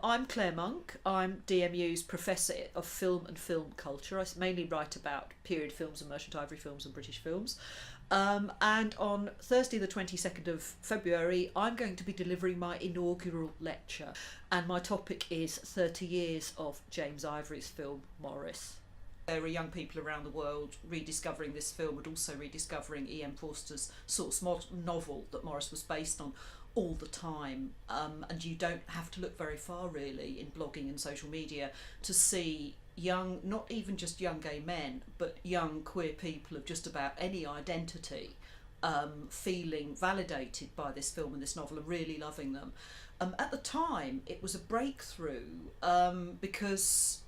I'm Claire Monk. I'm DMU's Professor of Film and Film Culture. I mainly write about period films and merchant ivory films and British films. And on Thursday the 22nd of February, I'm going to be delivering my inaugural lecture. And my topic is 30 years of James Ivory's film Maurice. There are young people around the world rediscovering this film, but also rediscovering E.M. Forster's source novel that Maurice was based on all the time. And you don't have to look very far really in blogging and social media to see young, not even just young gay men, but young queer people of just about any identity feeling validated by this film and this novel and really loving them. At the time it was a breakthrough because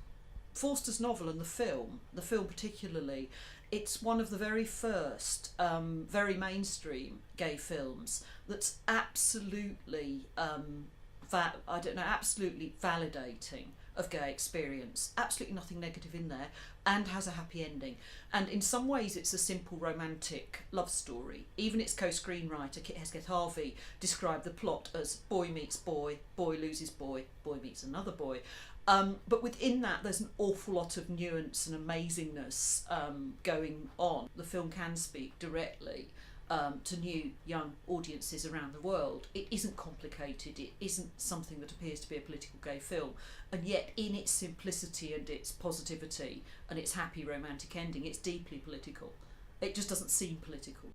Forster's novel and the film particularly, it's one of the very first very mainstream gay films that's absolutely absolutely validating of gay experience, absolutely nothing negative in there, and has a happy ending. And in some ways it's a simple romantic love story. Even its co-screenwriter Kit Hesketh-Harvey described the plot as boy meets boy, boy loses boy, boy meets another boy. But within that there's an awful lot of nuance and amazingness going on. The film can speak directly to new young audiences around the world. It isn't complicated, it isn't something that appears to be a political gay film, and yet in its simplicity and its positivity and its happy romantic ending, it's deeply political. It just doesn't seem political.